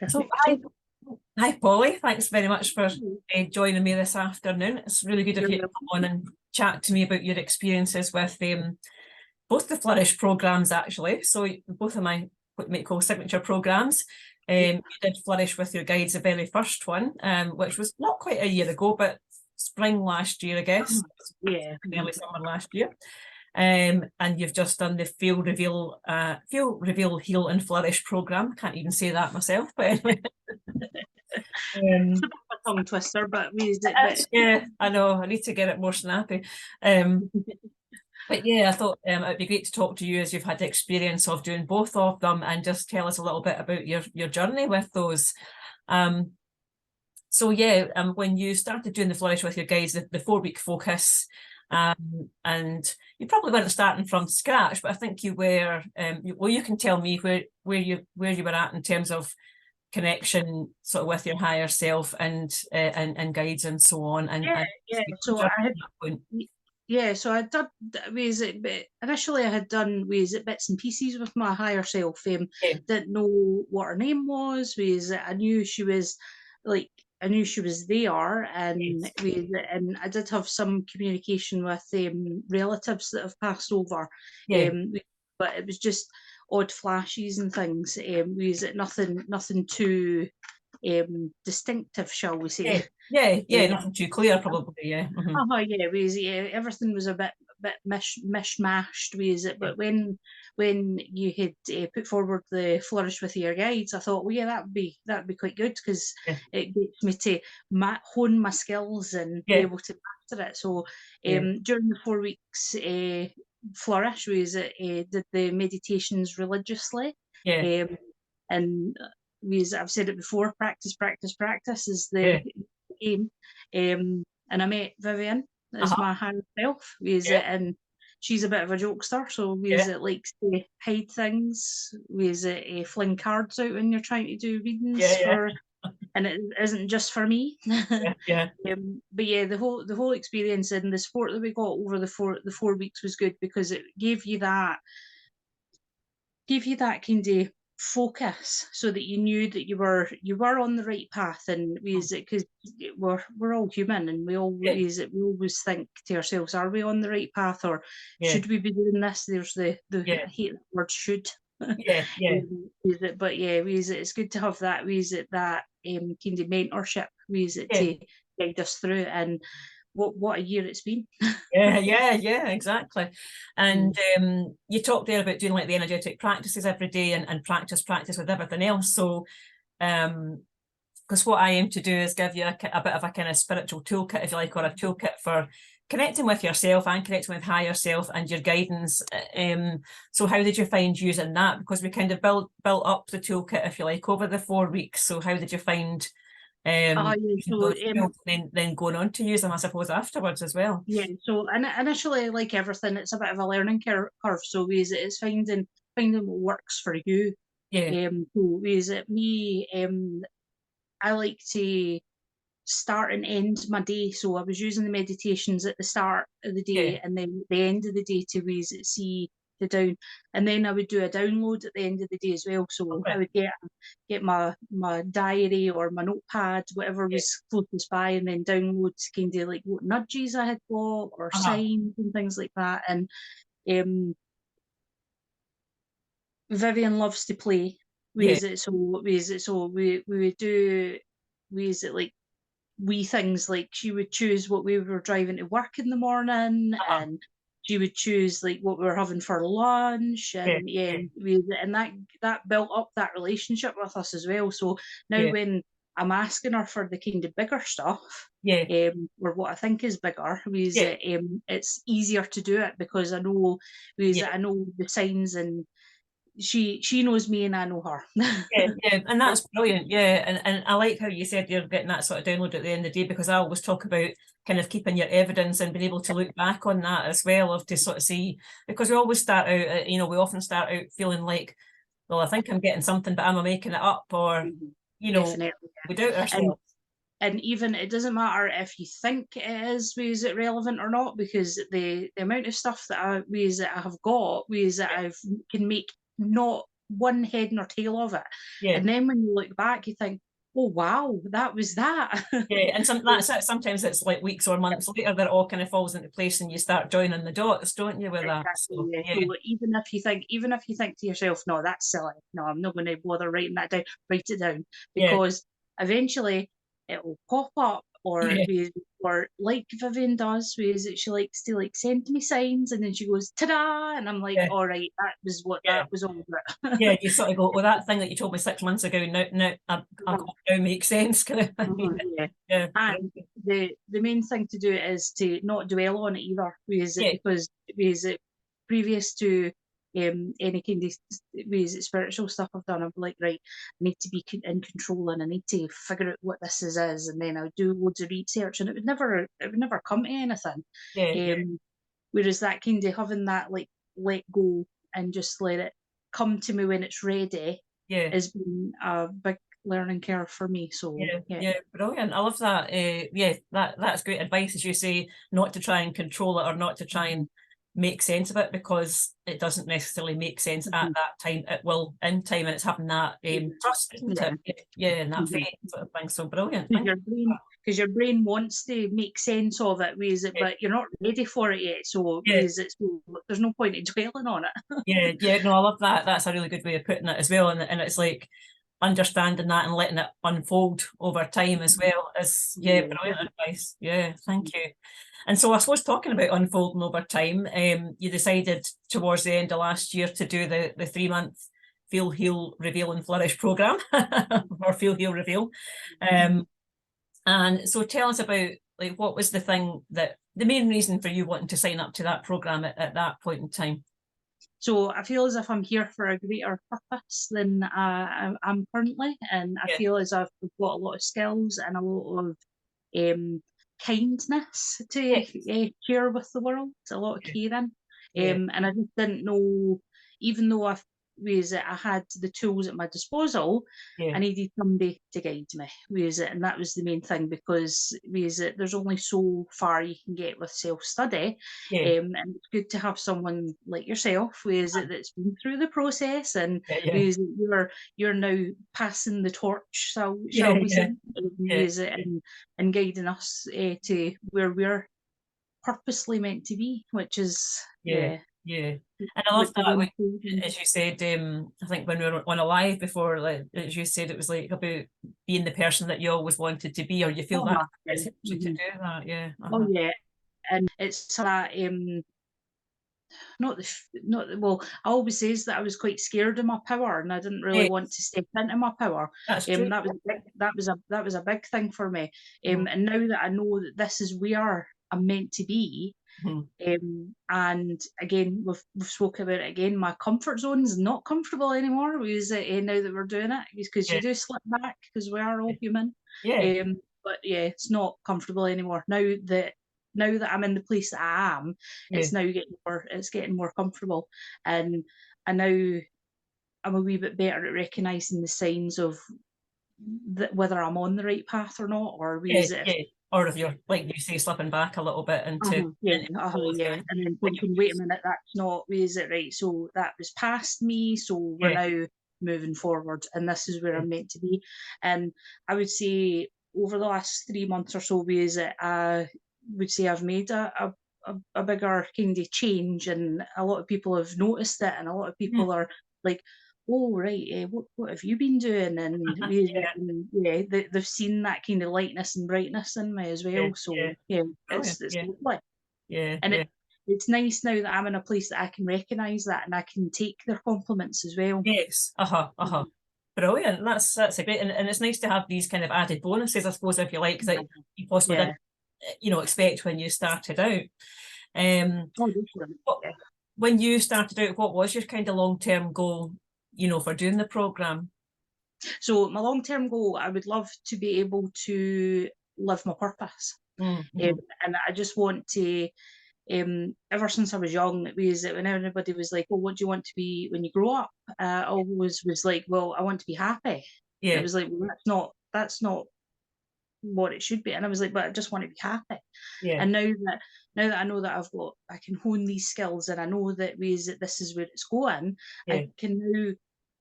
So hi, Polly. Thanks very much for joining me this afternoon. It's really good of you to come on and chat to me about your experiences with both the Flourish programmes, actually. So both of my what you might call signature programmes. You did Flourish with your guides, the very first one, which was not quite a year ago, but spring last year, I guess. Yeah, early summer last year. And you've just done the Feel, Reveal, Heal and Flourish programme. Can't even say that myself, but anyway. It's a bit of a tongue twister, but we used it. Yeah, I know. I need to get it more snappy. But yeah, I thought it'd be great to talk to you as you've had the experience of doing both of them, and just tell us a little bit about your journey with those. So yeah, when you started doing the Flourish with your guides, the 4-week focus, and you probably weren't starting from scratch, but I think you were. Well, you can tell me where you were at in terms of connection, sort of with your higher self and guides and so on. So I had. Yeah, so I'd done initially I had done bits and pieces with my higher self. Didn't know what her name was. I knew she was there, and and I did have some communication with relatives that have passed over. But it was just odd flashes and things. Nothing too distinctive, shall we say? Nothing too clear, probably. Everything was a bit mishmashed, but when you had put forward the Flourish with your guides, I thought, well, yeah, that'd be quite good, because it gets me to hone my skills and be able to master it. So during the 4 weeks, Flourish did the meditations religiously, and I've said it before, practice is the aim. And I met Vivian as my higher self, and she's a bit of a jokester, so likes to hide things, fling cards out when you're trying to do readings and it isn't just for me. But the whole experience and the support that we got over the 4 weeks was good, because it gave you that kind of focus, so that you knew that you were on the right path. And because we're all human, and we always think to ourselves, are we on the right path, or should we be doing this? There's I hate the word should. But it's good to have that kind of mentorship to guide us through. And what a year it's been. Exactly. And you talked there about doing like the energetic practices every day, and practice with everything else. So because what I aim to do is give you a bit of a kind of spiritual toolkit, if you like, or a toolkit for connecting with yourself and connecting with higher self and your guidance. So how did you find using that? Because we kind of built up the toolkit, if you like, over the 4 weeks. So how did you find then going on to use them, I suppose, afterwards as well? So initially, like everything, it's a bit of a learning curve. So it's finding what works for you. I like to start and end my day. So I was using the meditations at the start of the day, and then the end of the day to see the down, and then I would do a download at the end of the day as well. So I would get my diary or my notepad, whatever was closest by, and then download kind of like what nudges I had got, or signs and things like that. And Vivian loves to play. So we would do like wee things, like she would choose what we were driving to work in the morning, and she would choose like what we were having for lunch, and and that built up that relationship with us as well. So now when I'm asking her for the kind of bigger stuff, or what I think is bigger, it's easier to do it, because I know I know the signs, and she knows me and I know her. And that's brilliant. And I like how you said you're getting that sort of download at the end of the day, because I always talk about kind of keeping your evidence and being able to look back on that as well, of to sort of see, because we always start out, we often start out feeling like, well, I think I'm getting something, but am I making it up? Or we doubt ourselves. And even it doesn't matter if you think it is it relevant or not, because the amount of stuff that I have got, that I can make not one head nor tail of it. Yeah. And then when you look back, you think, oh wow, that was that. Yeah, and that's it. Sometimes it's like weeks or months later that it all kind of falls into place and you start joining the dots, don't you, with that? Exactly, So, yeah. yeah, So even if you think to yourself, no, that's silly. No, I'm not going to bother writing that down. Write it down, yeah, because eventually it will pop up, yeah, or like Vivian does, whereas she likes to like send me signs, and then she goes ta-da, and I'm like, yeah, all right, that was what yeah. that was all about. Yeah, you sort of go, well, that thing that you told me 6 months ago, now now makes sense, kind of thing. Yeah. Yeah, And the main thing to do is to not dwell on it either, yeah, because it previous to any kind of spiritual stuff I've done, I'm like, right, I need to be in control, and I need to figure out what this is, and then I'll do loads of research, and it would never come to anything. yeah, yeah, Whereas that kind of having that like let go and just let it come to me when it's ready yeah. has been a big learning curve for me. So Yeah, yeah. yeah, brilliant. I love that. Yeah, that's great advice, as you say, not to try and control it or not to try and make sense of it, because it doesn't necessarily make sense at Mhm. that time. It will in time, and it's having that trust, isn't Yeah. it? Yeah, and that Mhm. faith sort of thing. So brilliant. Because Thank your you for brain, because your brain wants to make sense of it, that. but you're not ready for it yet. So Yeah, there's no point in dwelling on it. yeah, yeah. No, I love that. That's a really good way of putting it as well. And it's like understanding that and letting it unfold over time as well is, yeah, Yeah. brilliant advice. Yeah, thank you. And so I suppose, talking about unfolding over time, you decided towards the end of last year to do the 3 month Feel, Heal, Reveal and Flourish program, or Feel, Heal, Reveal. Um, and so tell us about, like, what was the main reason for you wanting to sign up to that program at that point in time? So I feel as if I'm here for a greater purpose than I'm currently, and I Yeah, feel as if I've got a lot of skills and a lot of um, kindness to yes, share with the world, a lot of yeah, caring. yeah, And I just didn't know, even though I had the tools at my disposal, yeah, I needed somebody to guide me. And that was the main thing, because there's only so far you can get with self study, yeah, and it's good to have someone like yourself, that's been through the process, and yeah, yeah, you're now passing the torch, shall yeah, we yeah, say, yeah, and guiding us to where we're purposely meant to be, which is, yeah, yeah, yeah. And I love which is that, like, unfolding. as you said, I think when we were on a live before, like, as you said, it was like about being the person that you always wanted to be, or you feel that Uh-huh, it's yeah. helped you to do that. Yeah. Oh Uh-huh. yeah, and it's that not well. I always says that I was quite scared of my power, and I didn't really want to Yes, step into my power. that's true. That was a big thing for me. Mhm, And now that I know that this is where I'm meant to be, mhm. and again, we've spoken about it again. My comfort zone is not comfortable anymore. Now that we're doing it, because Yeah, you do slip back, because we are all human. yeah, But yeah, it's not comfortable anymore. Now that I'm in the place that I am, yeah, it's getting more comfortable, and I now I'm a wee bit better at recognizing the signs of that, whether I'm on the right path or not, or we yeah, use it. yeah. Or if you're, like you say, slipping back a little bit Yeah, into yeah, policy, and then what you're thinking, "Wait a used. minute, that's not is it right? So that was past me, so we're Yeah, now moving forward, and this is where yeah, I'm meant to be." And I would say over the last 3 months or so, is it I would say I've made a bigger kind of change, and a lot of people have noticed it, and a lot of mhm, people are like, "Oh right, what have you been doing?" yeah, And yeah, they've seen that kind of lightness and brightness in me as yeah, well. So yeah. yeah, Brilliant. it's Yeah, lovely. yeah, And yeah. it's nice now that I'm in a place that I can recognise that, and I can take their compliments as well. Yes. Uh-huh. Uh-huh. Mhm. Brilliant. That's a great, and it's nice to have these kind of added bonuses, I suppose, if you like, that you possibly Yeah. didn't, expect when you started out. Um, Oh, definitely. what, Yeah. when you started out, what was your kind of long-term goal, for doing the program? So my long-term goal, I would love to be able to live my purpose. Um, Mm-hmm. and I just want to, ever since I was young, it was that when everybody was like, "Oh, what do you want to be when you grow up?" I always was like, "Well, I want to be happy." And it Yeah. was like, "Well, that's not what it should be. And I was like, but I just want to be happy. Yeah. And now that I know that I can hone these skills, and I know that ways that this is where it's going, Yeah. I can now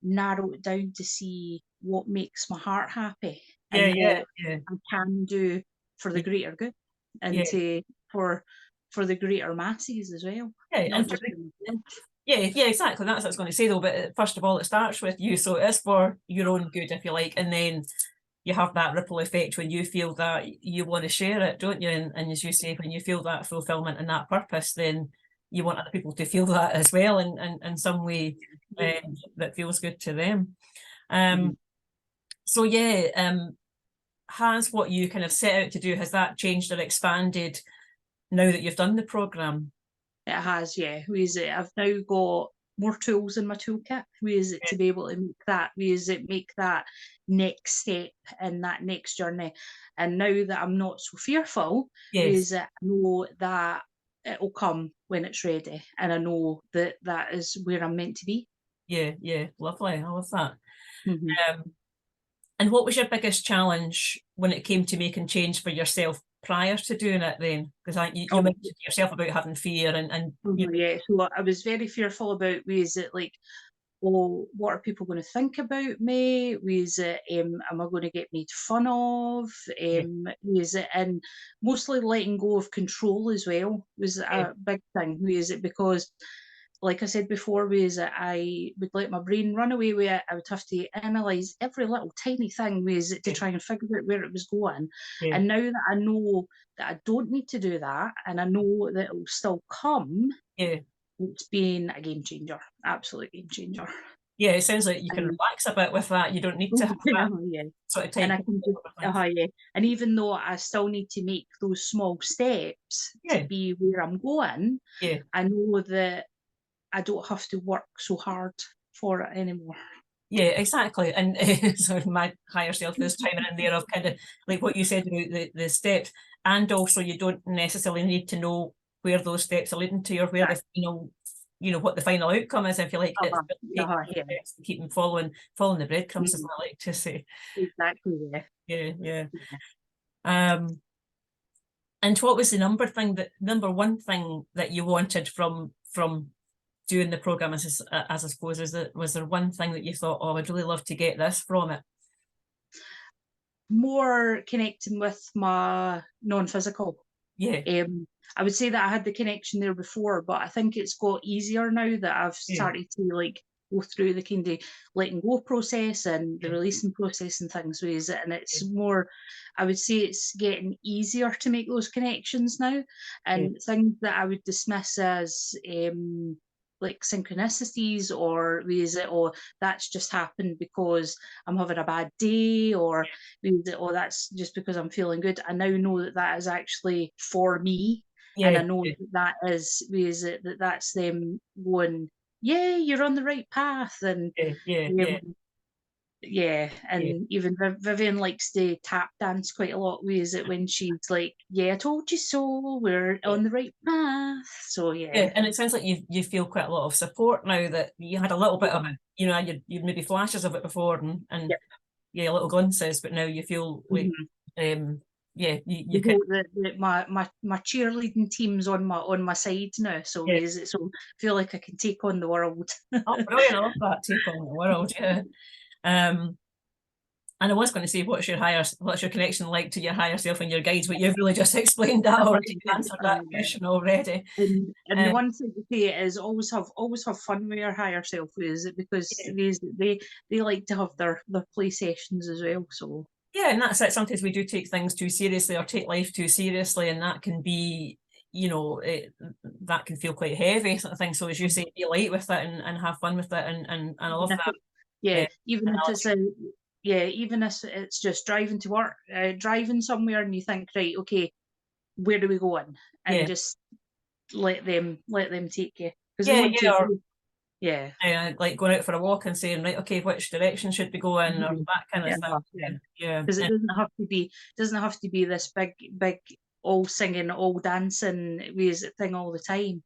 narrow it down to see what makes my heart happy Yeah. and Yeah. what Yeah. I can do for the greater good, and Yeah. for the greater masses as well, Yeah. not And for just for myself. yeah, exactly. That's what I was going to say though. But first of all, it starts with you, so it is for your own good, if you like, and then you have that ripple effect when you feel that you want to share it, don't you? And as you say, when you feel that fulfillment and that purpose, then you want other people to feel that as well in some way that feels good to them. So yeah, has what you kind of set out to do, has that changed or expanded now that you've done the programme? It has, yeah. I've now got more tools in my toolkit. To be able to make that next step and that next journey. And now that I'm not so fearful, Yes. I know that it'll come when it's ready, and I know that that is where I'm meant to be. Yeah, yeah, lovely. I love that. Mhm. And what was your biggest challenge when it came to making change for yourself prior to doing it then? Because you Oh, mentioned yourself about having fear and you know, yeah. So I was very fearful about ways that, like, oh, what are people going to think about me? Am I going to get made fun of? yeah, And mostly letting go of control as well was yeah, a big thing. Because, like I said before, I would let my brain run away with it. I would have to analyze every little tiny thing to yeah, try and figure out where it was going. yeah, And now that I know that I don't need to do that, and I know that it will still come, yeah. it's been a game changer, absolute game changer. Yeah, it sounds like you can And relax a bit with that. You don't need to have that yeah, sort of and tight I can control just over things. yeah, and even though I still need to make those small steps to Yeah, be where I'm going, yeah. I know that I don't have to work so hard for it anymore. Yeah, exactly. And so my higher self is chiming in there of kind of like what you said about the steps, and also you don't necessarily need to know where those steps are leading to or where the final, what the final outcome is, if you like. It's Uh-huh, just taking those yeah, steps and keep them following the breadcrumbs, as mhm, I like to say. exactly, yeah, Yeah, yeah. yeah. And what was the number one thing that you wanted from doing the program, as I suppose, was there one thing that you thought, oh, I'd really love to get this from it? More connecting with my non-physical. Yeah, Um, I would say that I had the connection there before, but I think it's got easier now that I've yeah, started to, like, go through the kind of letting go process and the yeah, releasing process and things with it. And yeah, it's more, I would say it's getting easier to make those connections now. yeah, And things that I would dismiss as like synchronicities, or is it, or that's just happened because I'm having a bad day, or is it, or that's just because I'm feeling good. I now know that that is actually for me, and yeah, I know yeah, that is it, that that's them going, yeah, you're on the right path. And yeah, yeah, yeah, um, yeah, yeah, and even Vivian likes to tap dance quite a lot. Is it when she's like, yeah, I told you so, we're yeah. on the right path. So Yeah, yeah. and it sounds like you feel quite a lot of support now that you had a little bit of it, you maybe flashes of it before and Yep. yeah, little glimpses, but now you feel like Mhm. yeah, you The can whole my cheerleading team's on my side now, so yeah. is it, so I feel like I can take on the world. Oh, brilliant, I love that take on the world, yeah. Um and I was going to say, what's your connection like to your higher self and your guides, but you've really just explained that already, you've answered that Yeah. question already. And the Um, one thing to say is always have fun with your higher self, is it, because yeah. they like to have their play sessions as well. So Yeah, and that's it. Sometimes we do take things too seriously or take life too seriously, and that can be, that can feel quite heavy, sort of thing. So as you say, be light with it and have fun with it, and I love even if that it, yeah, even if it's analogy. a yeah, even if it's just driving to work, driving somewhere, and you think, right, okay, where do we go in, and Yeah, just let them take you, because they yeah, won't yeah. take Or you. Yeah. like going out for a walk and saying, right, okay, which direction should we go in, or Mhm. that kind of Yeah, thing. yeah. Yeah, Because yeah, it doesn't have to be this big all singing, all dancing, with thing all the time.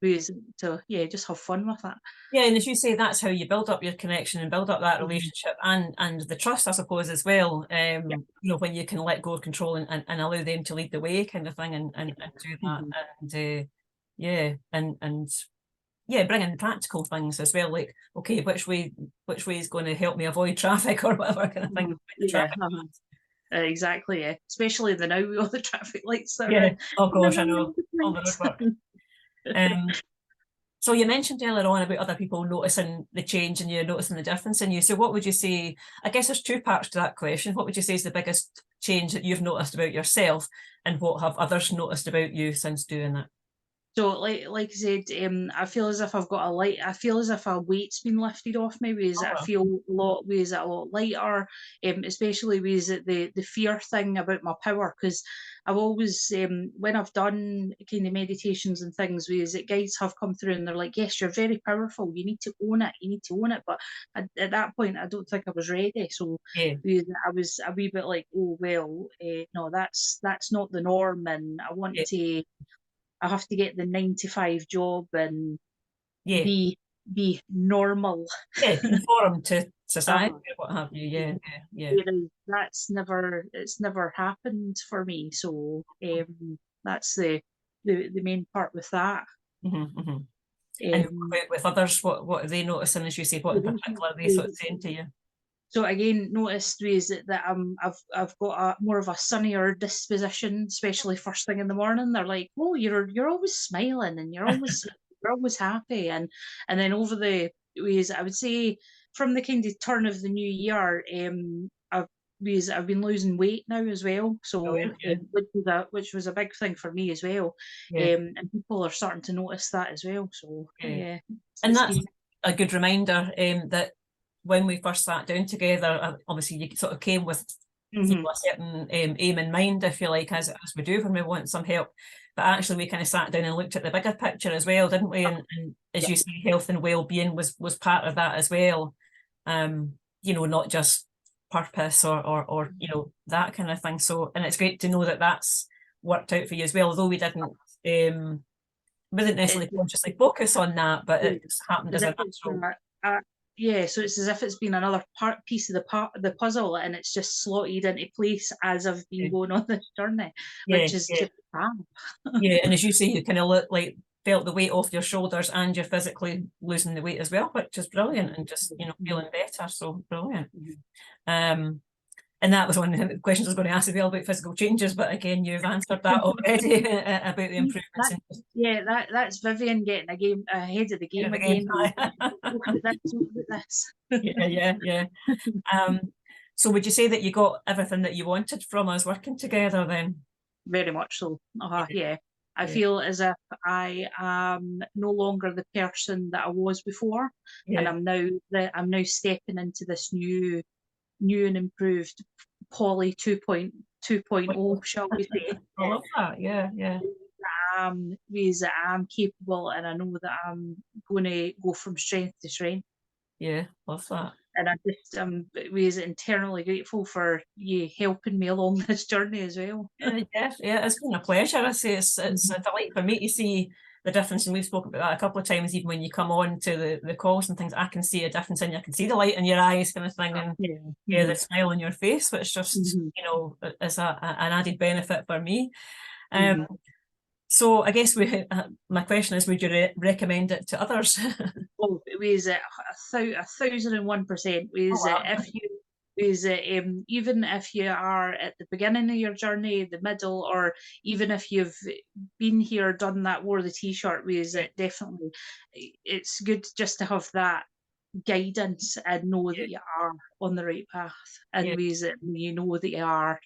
With so yeah, just have fun with that. Yeah, and as you say, that's how you build up your connection and build up that relationship and the trust, I suppose, as well. You know, when you can let go of control and allow them to lead the way, kind of thing, and do that, and yeah, and yeah, bring in practical things as well, like, okay, which way is going to help me avoid traffic or whatever kind of thing. Yeah, exactly. Yeah, especially the now with all the traffic lights that are Yeah. in. Oh gosh, I know. All the roadwork. So you mentioned earlier on about other people noticing the change and you noticing the difference in you. So what would you say, I guess there's two parts to that question. What would you say is the biggest change that you've noticed about yourself, and what have others noticed about you since doing it? So like I said, I feel as if I've got a light. I feel as if a weight's been lifted off me. Whereas I feel a lot lighter. Especially with the fear thing about my power, because I've always when I've done kind of meditations and things, whereas guides have come through and they're like, yes, you're very powerful. You need to own it. You need to own it. But at that point, I don't think I was ready. So Yeah, I was a wee bit like, oh well, no, that's not the norm, and I want yeah, to. I have to get the 9 to 5 job and yeah, be normal. yeah, conform to society Uh-huh. or what have you. Yeah, yeah, Whereas it's never happened for me. So that's the main part with that. yeah. Mm-hmm. And Um, with others, what are they noticing, as you say, what in particular are they sort of saying to you? so again, noticed ways that I've got a more of a sunnier disposition, especially first thing in the morning. They're like, "Oh, you're always smiling and you're always happy." And then over the ways, I would say from the kind of turn of the new year, I've been losing weight now as well. So Brilliant, yeah, which was a big thing for me as well. yeah, And people are starting to notice that as well. So yeah. yeah, And it's that's been. a good reminder that when we first sat down together, obviously you sort of came with, you Mhm. know, a certain aim in mind, if you like, as we do when we want some help. But actually, we kind of sat down and looked at the bigger picture as well, didn't we? And as Yeah. you say, health and well-being was part of that as well. You know, not just purpose or you know, that kind of thing. So, and it's great to know that that's worked out for you as well. Although we didn't necessarily consciously focus on that, but it just happened As as a if it's natural. yeah, so it's as if it's been another piece of the puzzle, and it's just slotted into place as I've been Yeah, going on this journey, yeah, which is yeah, just fab. yeah. And as you say, you kind of look like felt the weight off your shoulders, and you're physically losing the weight as well, which is brilliant, and just, you know, feeling better. So brilliant. Um, and that was one of the questions I was going to ask as well about physical changes, but again, you've answered that already about the improvements That, in just yeah, that's Vivian getting a game ahead of the kind game of again. again. Look at this, look at this. Yeah, yeah, yeah. So would you say that you got everything that you wanted from us working together then? Very much so. Yeah, Yeah. I yeah, feel as if I am no longer the person that I was before, and yeah. I'm now stepping into this new and improved Polly 2.0, shall we say. I love that. Yeah, yeah, Ways that I'm capable, and I know that I'm going to go from strength to strength. yeah. Love that. And I just ways internally grateful for you helping me along this journey as well. Yeah, yeah, yeah. It's been a pleasure. I say it's a delight for me to see the difference, and we've spoken about that a couple of times. Even when you come on to the calls and things, I can see a difference in you. I can see the light in your eyes, kind of thing, and Yeah. yeah, the Mhm. smile on your face, which just, Mhm. you know, is an added benefit for me. Um, Mhm. so I guess my question is, would you recommend it to others? Oh, ways it 1,001%. Oh Ways it wow. if you ways it even if you are at the beginning of your journey, the middle, or even if you've been here, done that, wore the t-shirt, ways Yeah, it definitely it's good just to have that guidance and know that yeah, you are on the right path, and yeah, ways that you know that you are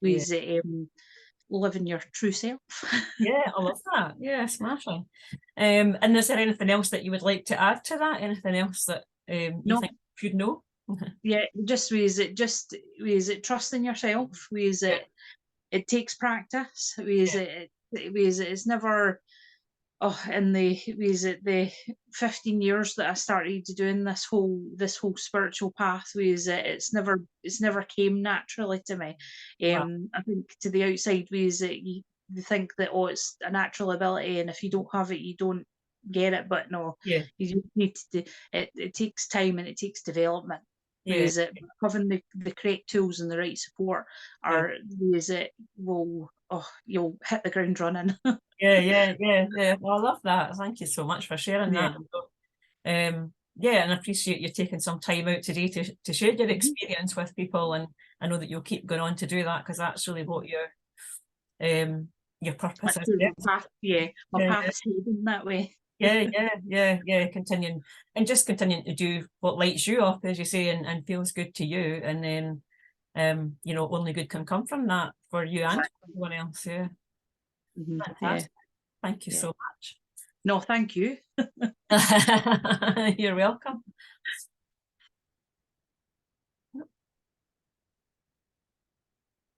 yeah. ways that living your true self. Yeah, I love that. Yeah, smashing. And is there anything else that you would like to add to that? Anything else that you No, think should know? yeah, just ways it trust in yourself, ways Yeah, it takes practice, ways yeah, ways it's never in the was it the 15 years that I started doing this whole spiritual path, was it's never came naturally to me. Wow. I think to the outside ways that you think that, oh, it's a natural ability, and if you don't have it, you don't get it. But no, Yeah, you just need to. It takes time and it takes development. yeah, Whereas it having the correct tools and the right support yeah. are ways it will, oh, you'll hit the ground running. Yeah, yeah, yeah, yeah. Well, I love that. Thank you so much for sharing Yeah. that. Yeah, and I appreciate you taking some time out today to share your Mhm. experience with people, and I know that you'll keep going on to do that because that's really what your purpose That's is. where Yeah, my yeah, path's heading that way. yeah, yeah, yeah, yeah. Continuing and just continuing to do what lights you up, as you say, and feels good to you, and then only good can come from that for you and for Exactly. everyone else. Yeah, Yeah, fantastic. Thank you yeah. so much. No, thank you. You're welcome.